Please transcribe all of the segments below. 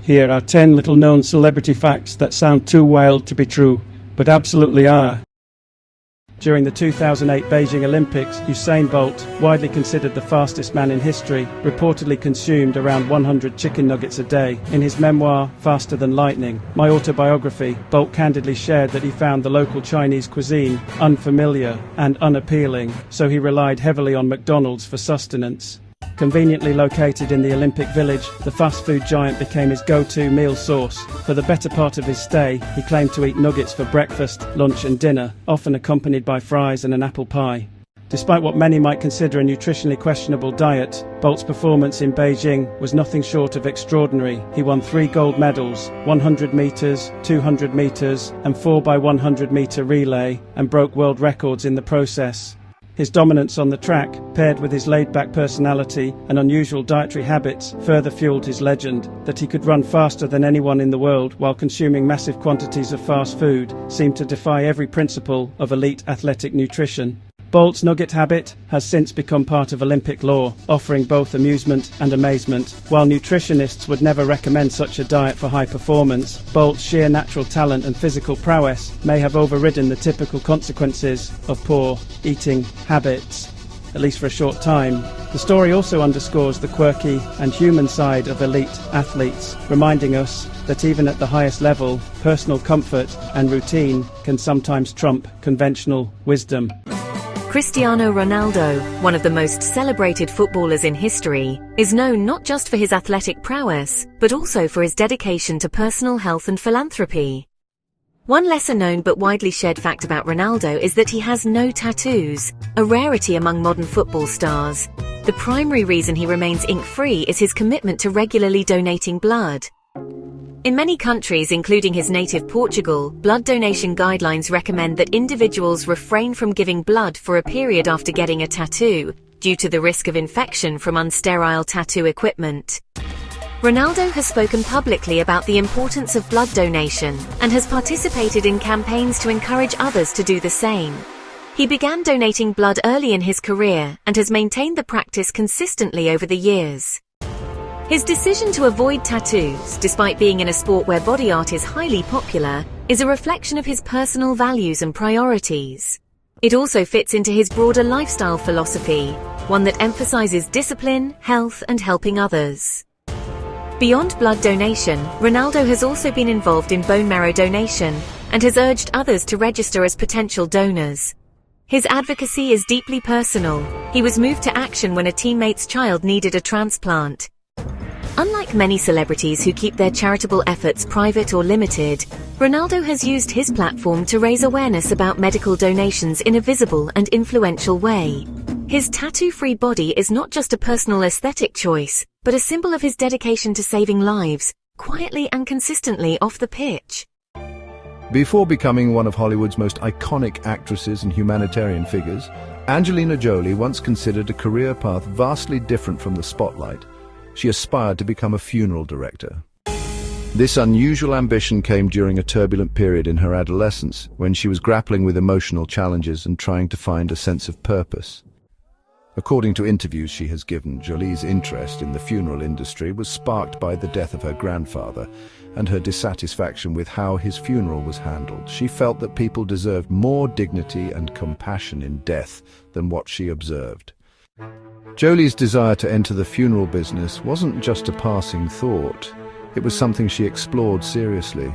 Here are 10 little-known celebrity facts that sound too wild to be true, but absolutely are. During the 2008 Beijing Olympics, Usain Bolt, widely considered the fastest man in history, reportedly consumed around 100 chicken nuggets a day. In his memoir, Faster Than Lightning, my autobiography, Bolt candidly shared that he found the local Chinese cuisine unfamiliar and unappealing, so he relied heavily on McDonald's for sustenance. Conveniently located in the Olympic Village, the fast food giant became his go-to meal source. For the better part of his stay, he claimed to eat nuggets for breakfast, lunch and dinner, often accompanied by fries and an apple pie. Despite what many might consider a nutritionally questionable diet, Bolt's performance in Beijing was nothing short of extraordinary. He won 3 gold medals, 100 metres, 200 metres and 4x100 metre relay, and broke world records in the process. His dominance on the track, paired with his laid-back personality and unusual dietary habits, further fueled his legend. That he could run faster than anyone in the world while consuming massive quantities of fast food seemed to defy every principle of elite athletic nutrition. Bolt's nugget habit has since become part of Olympic law, offering both amusement and amazement. While nutritionists would never recommend such a diet for high performance, Bolt's sheer natural talent and physical prowess may have overridden the typical consequences of poor eating habits, at least for a short time. The story also underscores the quirky and human side of elite athletes, reminding us that even at the highest level, personal comfort and routine can sometimes trump conventional wisdom. Cristiano Ronaldo, one of the most celebrated footballers in history, is known not just for his athletic prowess, but also for his dedication to personal health and philanthropy. One lesser-known but widely shared fact about Ronaldo is that he has no tattoos, a rarity among modern football stars. The primary reason he remains ink-free is his commitment to regularly donating blood. In many countries, including his native Portugal, blood donation guidelines recommend that individuals refrain from giving blood for a period after getting a tattoo, due to the risk of infection from unsterile tattoo equipment. Ronaldo has spoken publicly about the importance of blood donation and has participated in campaigns to encourage others to do the same. He began donating blood early in his career and has maintained the practice consistently over the years. His decision to avoid tattoos, despite being in a sport where body art is highly popular, is a reflection of his personal values and priorities. It also fits into his broader lifestyle philosophy, one that emphasizes discipline, health, and helping others. Beyond blood donation, Ronaldo has also been involved in bone marrow donation and has urged others to register as potential donors. His advocacy is deeply personal. He was moved to action when a teammate's child needed a transplant. Unlike many celebrities who keep their charitable efforts private or limited, Ronaldo has used his platform to raise awareness about medical donations in a visible and influential way. His tattoo-free body is not just a personal aesthetic choice, but a symbol of his dedication to saving lives, quietly and consistently off the pitch. Before becoming one of Hollywood's most iconic actresses and humanitarian figures, Angelina Jolie once considered a career path vastly different from the spotlight. She aspired to become a funeral director. This unusual ambition came during a turbulent period in her adolescence, when she was grappling with emotional challenges and trying to find a sense of purpose. According to interviews she has given, Jolie's interest in the funeral industry was sparked by the death of her grandfather and her dissatisfaction with how his funeral was handled. She felt that people deserved more dignity and compassion in death than what she observed. Jolie's desire to enter the funeral business wasn't just a passing thought. It was something she explored seriously.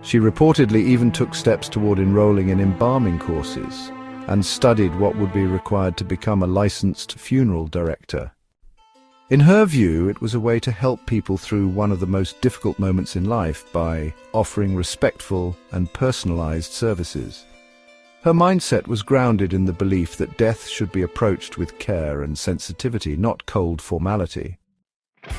She reportedly even took steps toward enrolling in embalming courses and studied what would be required to become a licensed funeral director. In her view, it was a way to help people through one of the most difficult moments in life by offering respectful and personalized services. Her mindset was grounded in the belief that death should be approached with care and sensitivity, not cold formality.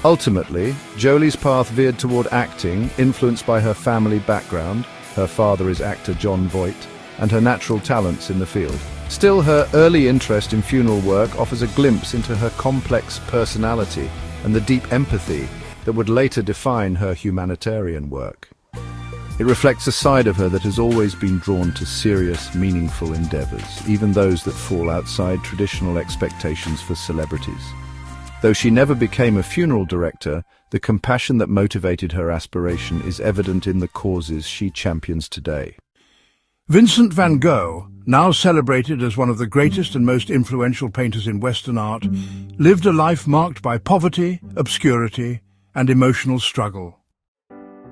Ultimately, Jolie's path veered toward acting, influenced by her family background. Her father is actor Jon Voight, and her natural talents in the field. Still, her early interest in funeral work offers a glimpse into her complex personality and the deep empathy that would later define her humanitarian work. It reflects a side of her that has always been drawn to serious, meaningful endeavors, even those that fall outside traditional expectations for celebrities. Though she never became a funeral director, The compassion that motivated her aspiration is evident in the causes she champions today. Vincent van Gogh, now celebrated as one of the greatest and most influential painters in Western art, lived a life marked by poverty, obscurity, and emotional struggle.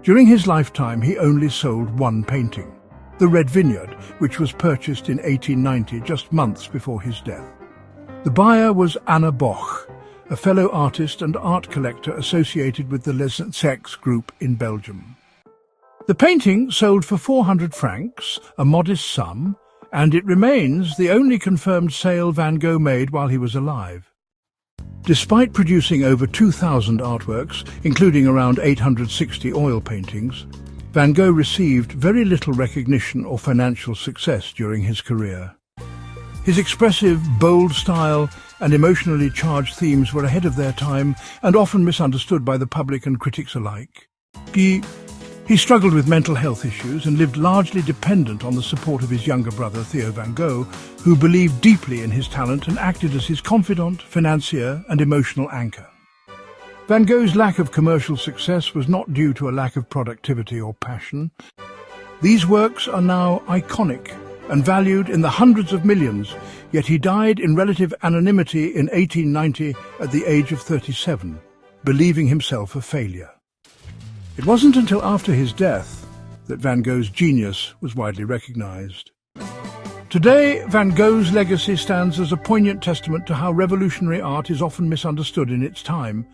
During his lifetime, he only sold one painting, The Red Vineyard, which was purchased in 1890, just months before his death. The buyer was Anna Boch, a fellow artist and art collector associated with the Les Sex group in Belgium. The painting sold for 400 francs, a modest sum, and it remains the only confirmed sale Van Gogh made while he was alive. Despite producing over 2,000 artworks, including around 860 oil paintings, Van Gogh received very little recognition or financial success during his career. His expressive, bold style and emotionally charged themes were ahead of their time and often misunderstood by the public and critics alike. He struggled with mental health issues and lived largely dependent on the support of his younger brother, Theo van Gogh, who believed deeply in his talent and acted as his confidant, financier, and emotional anchor. Van Gogh's lack of commercial success was not due to a lack of productivity or passion. These works are now iconic and valued in the hundreds of millions, yet he died in relative anonymity in 1890 at the age of 37, believing himself a failure. It wasn't until after his death that Van Gogh's genius was widely recognized. Today, Van Gogh's legacy stands as a poignant testament to how revolutionary art is often misunderstood in its time,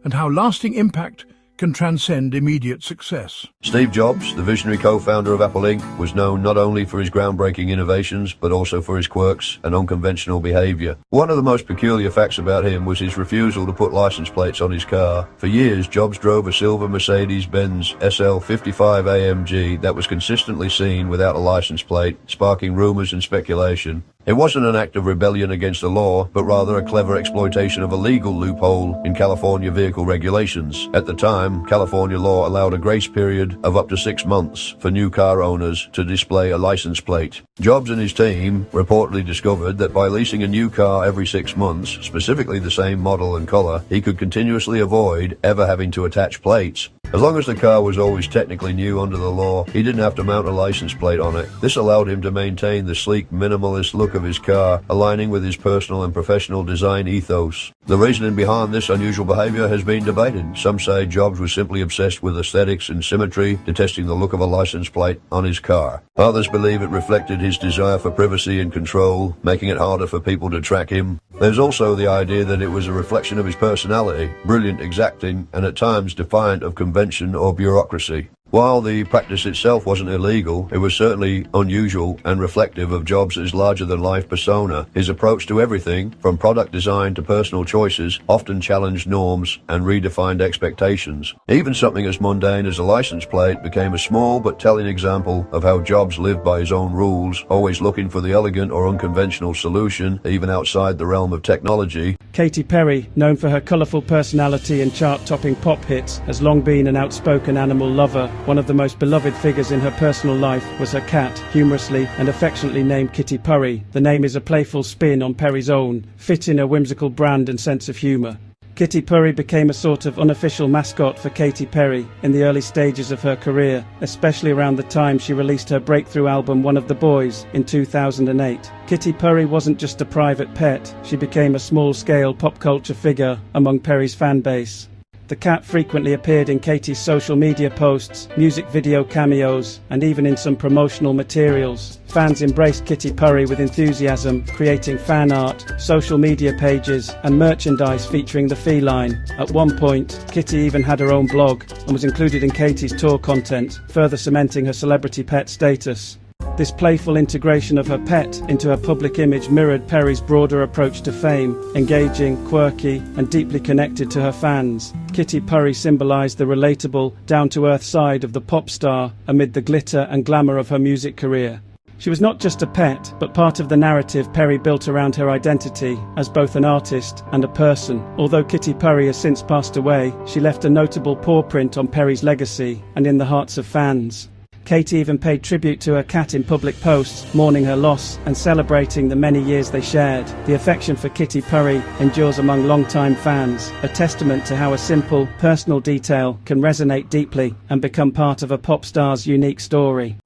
and how lasting impact can transcend immediate success. Steve Jobs, the visionary co-founder of Apple Inc., was known not only for his groundbreaking innovations, but also for his quirks and unconventional behavior. One of the most peculiar facts about him was his refusal to put license plates on his car. For years, Jobs drove a silver Mercedes-Benz SL 55 AMG that was consistently seen without a license plate, sparking rumors and speculation. It wasn't an act of rebellion against the law, but rather a clever exploitation of a legal loophole in California vehicle regulations. At the time, California law allowed a grace period of up to 6 months for new car owners to display a license plate. Jobs and his team reportedly discovered that by leasing a new car every 6 months, specifically the same model and color, he could continuously avoid ever having to attach plates. As long as the car was always technically new under the law, he didn't have to mount a license plate on it. This allowed him to maintain the sleek, minimalist look of his car, aligning with his personal and professional design ethos. The reasoning behind this unusual behavior has been debated. Some say Jobs was simply obsessed with aesthetics and symmetry, detesting the look of a license plate on his car. Others believe it reflected his desire for privacy and control, making it harder for people to track him. There's also the idea that it was a reflection of his personality, brilliant, exacting, and at times defiant of convention or bureaucracy. While the practice itself wasn't illegal, it was certainly unusual and reflective of Jobs' larger-than-life persona. His approach to everything, from product design to personal choices, often challenged norms and redefined expectations. Even something as mundane as a license plate became a small but telling example of how Jobs lived by his own rules, always looking for the elegant or unconventional solution, even outside the realm of technology. Katy Perry, known for her colourful personality and chart-topping pop hits, has long been an outspoken animal lover. One of the most beloved figures in her personal life was her cat, humorously and affectionately named Kitty Purry. The name is a playful spin on Perry's own, fitting her whimsical brand and sense of humour. Kitty Purry became a sort of unofficial mascot for Katy Perry in the early stages of her career, especially around the time she released her breakthrough album One of the Boys in 2008. Kitty Purry wasn't just a private pet, she became a small-scale pop culture figure among Perry's fan base. The cat frequently appeared in Katy's social media posts, music video cameos, and even in some promotional materials. Fans embraced Kitty Purry with enthusiasm, creating fan art, social media pages, and merchandise featuring the feline. At one point, Kitty even had her own blog and was included in Katy's tour content, further cementing her celebrity pet status. This playful integration of her pet into her public image mirrored Perry's broader approach to fame, engaging, quirky, and deeply connected to her fans. Kitty Purry symbolized the relatable, down-to-earth side of the pop star amid the glitter and glamour of her music career. She was not just a pet, but part of the narrative Perry built around her identity as both an artist and a person. Although Kitty Purry has since passed away, she left a notable paw print on Perry's legacy and in the hearts of fans. Katy even paid tribute to her cat in public posts, mourning her loss and celebrating the many years they shared. The affection for Kitty Purry endures among long-time fans, a testament to how a simple, personal detail can resonate deeply and become part of a pop star's unique story.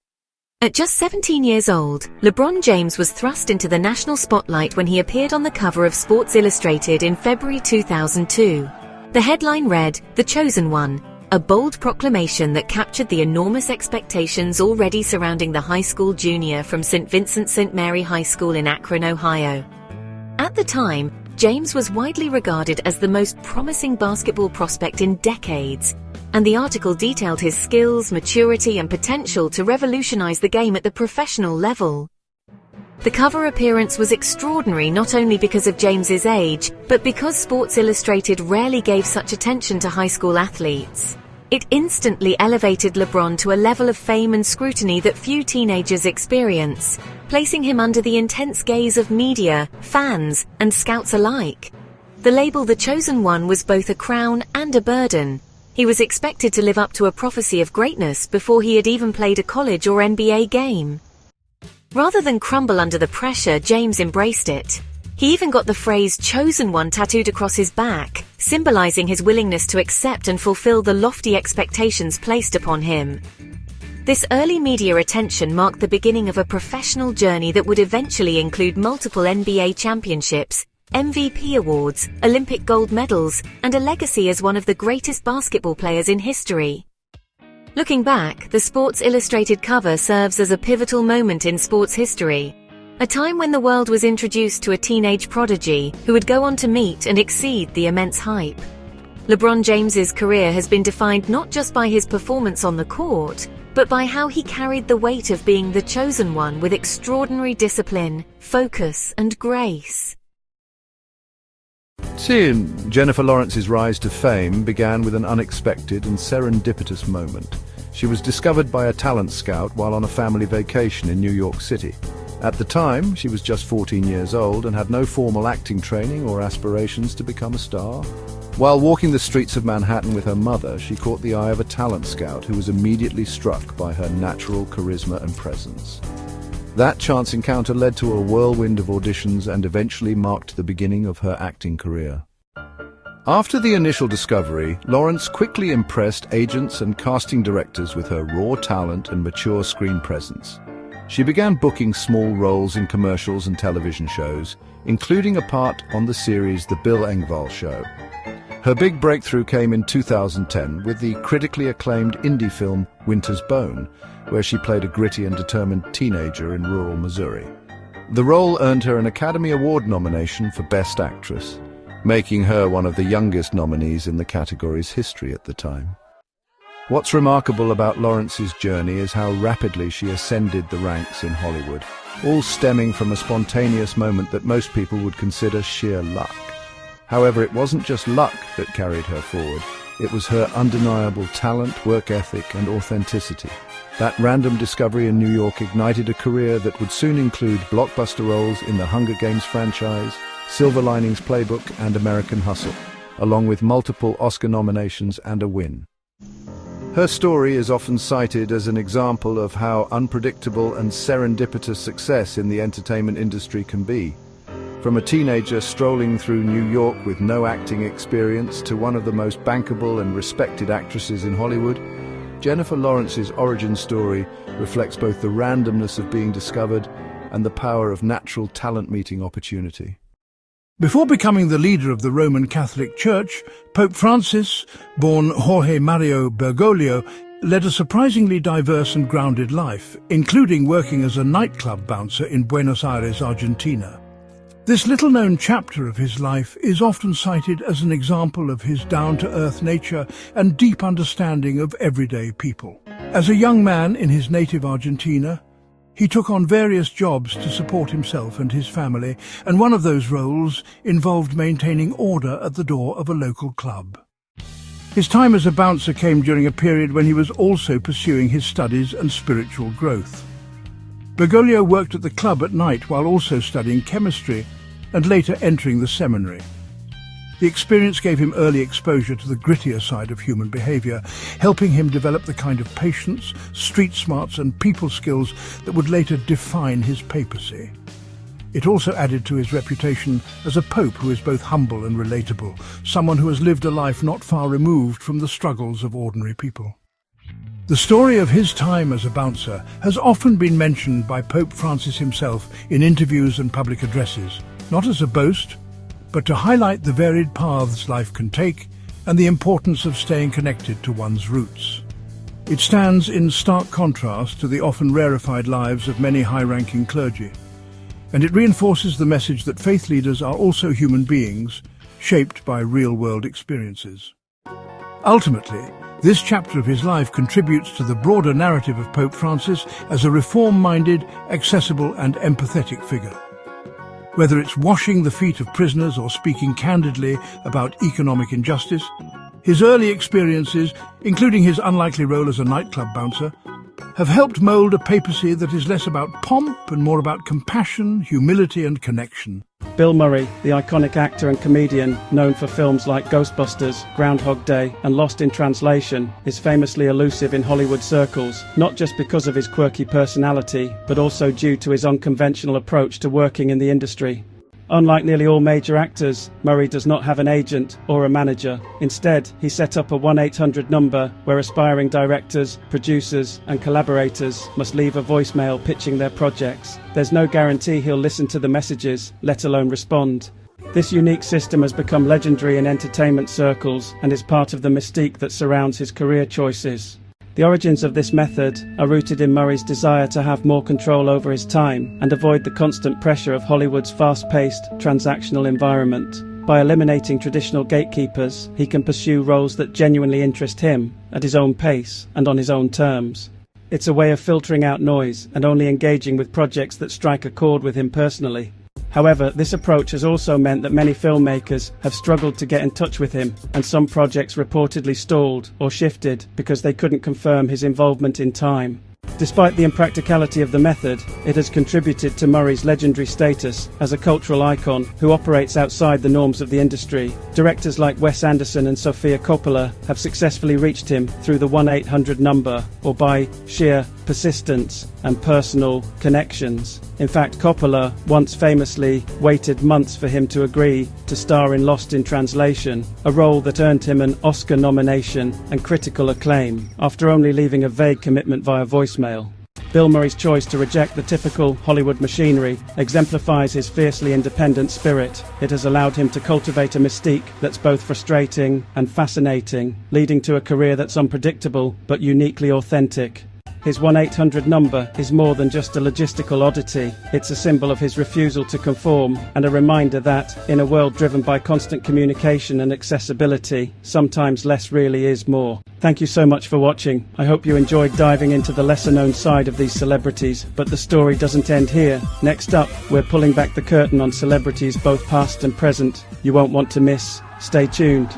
At just 17 years old, LeBron James was thrust into the national spotlight when he appeared on the cover of Sports Illustrated in February 2002. The headline read, "The Chosen One," a bold proclamation that captured the enormous expectations already surrounding the high school junior from St. Vincent St. Mary High School in Akron, Ohio. At the time, James was widely regarded as the most promising basketball prospect in decades, and the article detailed his skills, maturity, and potential to revolutionize the game at the professional level. The cover appearance was extraordinary not only because of James's age, but because Sports Illustrated rarely gave such attention to high school athletes. It instantly elevated LeBron to a level of fame and scrutiny that few teenagers experience, placing him under the intense gaze of media, fans, and scouts alike. The label "The Chosen One" was both a crown and a burden. He was expected to live up to a prophecy of greatness before he had even played a college or NBA game. Rather than crumble under the pressure, James embraced it. He even got the phrase "Chosen One" tattooed across his back, symbolizing his willingness to accept and fulfill the lofty expectations placed upon him. This early media attention marked the beginning of a professional journey that would eventually include multiple NBA championships, MVP awards, Olympic gold medals, and a legacy as one of the greatest basketball players in history. Looking back, the Sports Illustrated cover serves as a pivotal moment in sports history, a time when the world was introduced to a teenage prodigy who would go on to meet and exceed the immense hype. LeBron James's career has been defined not just by his performance on the court, but by how he carried the weight of being the chosen one with extraordinary discipline, focus, and grace. Seeing Jennifer Lawrence's rise to fame began with an unexpected and serendipitous moment. She was discovered by a talent scout while on a family vacation in New York City. At the time, she was just 14 years old and had no formal acting training or aspirations to become a star. While walking the streets of Manhattan with her mother, she caught the eye of a talent scout who was immediately struck by her natural charisma and presence. That chance encounter led to a whirlwind of auditions and eventually marked the beginning of her acting career. After the initial discovery, Lawrence quickly impressed agents and casting directors with her raw talent and mature screen presence. She began booking small roles in commercials and television shows, including a part on the series The Bill Engvall Show. Her big breakthrough came in 2010 with the critically acclaimed indie film Winter's Bone, where she played a gritty and determined teenager in rural Missouri. The role earned her an Academy Award nomination for Best Actress, making her one of the youngest nominees in the category's history at the time. What's remarkable about Lawrence's journey is how rapidly she ascended the ranks in Hollywood, all stemming from a spontaneous moment that most people would consider sheer luck. However, it wasn't just luck that carried her forward. It was her undeniable talent, work ethic, and authenticity. That random discovery in New York ignited a career that would soon include blockbuster roles in the Hunger Games franchise, Silver Linings Playbook, and American Hustle, along with multiple Oscar nominations and a win. Her story is often cited as an example of how unpredictable and serendipitous success in the entertainment industry can be. From a teenager strolling through New York with no acting experience to one of the most bankable and respected actresses in Hollywood, Jennifer Lawrence's origin story reflects both the randomness of being discovered and the power of natural talent meeting opportunity. Before becoming the leader of the Roman Catholic Church, Pope Francis, born Jorge Mario Bergoglio, led a surprisingly diverse and grounded life, including working as a nightclub bouncer in Buenos Aires, Argentina. This little-known chapter of his life is often cited as an example of his down-to-earth nature and deep understanding of everyday people. As a young man in his native Argentina, he took on various jobs to support himself and his family, and one of those roles involved maintaining order at the door of a local club. His time as a bouncer came during a period when he was also pursuing his studies and spiritual growth. Bergoglio worked at the club at night while also studying chemistry and later entering the seminary. The experience gave him early exposure to the grittier side of human behaviour, helping him develop the kind of patience, street smarts and people skills that would later define his papacy. It also added to his reputation as a pope who is both humble and relatable, someone who has lived a life not far removed from the struggles of ordinary people. The story of his time as a bouncer has often been mentioned by Pope Francis himself in interviews and public addresses, not as a boast, but to highlight the varied paths life can take and the importance of staying connected to one's roots. It stands in stark contrast to the often rarefied lives of many high-ranking clergy, and it reinforces the message that faith leaders are also human beings, shaped by real-world experiences. Ultimately, this chapter of his life contributes to the broader narrative of Pope Francis as a reform-minded, accessible and empathetic figure. Whether it's washing the feet of prisoners or speaking candidly about economic injustice, his early experiences, including his unlikely role as a nightclub bouncer, have helped mould a papacy that is less about pomp and more about compassion, humility and connection. Bill Murray, the iconic actor and comedian known for films like Ghostbusters, Groundhog Day and Lost in Translation, is famously elusive in Hollywood circles, not just because of his quirky personality, but also due to his unconventional approach to working in the industry. Unlike nearly all major actors, Murray does not have an agent or a manager. Instead, he set up a 1-800 number where aspiring directors, producers and collaborators must leave a voicemail pitching their projects. There's no guarantee he'll listen to the messages, let alone respond. This unique system has become legendary in entertainment circles and is part of the mystique that surrounds his career choices. The origins of this method are rooted in Murray's desire to have more control over his time and avoid the constant pressure of Hollywood's fast-paced, transactional environment. By eliminating traditional gatekeepers, he can pursue roles that genuinely interest him, at his own pace and on his own terms. It's a way of filtering out noise and only engaging with projects that strike a chord with him personally. However, this approach has also meant that many filmmakers have struggled to get in touch with him, and some projects reportedly stalled or shifted because they couldn't confirm his involvement in time. Despite the impracticality of the method, it has contributed to Murray's legendary status as a cultural icon who operates outside the norms of the industry. Directors like Wes Anderson and Sofia Coppola have successfully reached him through the 1-800 number or by sheer persistence and personal connections. In fact, Coppola once famously waited months for him to agree to star in Lost in Translation, a role that earned him an Oscar nomination and critical acclaim, after only leaving a vague commitment via voicemail. Bill Murray's choice to reject the typical Hollywood machinery exemplifies his fiercely independent spirit. It has allowed him to cultivate a mystique that's both frustrating and fascinating, leading to a career that's unpredictable but uniquely authentic. His 1-800 number is more than just a logistical oddity. It's a symbol of his refusal to conform and a reminder that, in a world driven by constant communication and accessibility, sometimes less really is more. Thank you so much for watching. I hope you enjoyed diving into the lesser-known side of these celebrities, but the story doesn't end here. Next up, we're pulling back the curtain on celebrities both past and present. You won't want to miss. Stay tuned.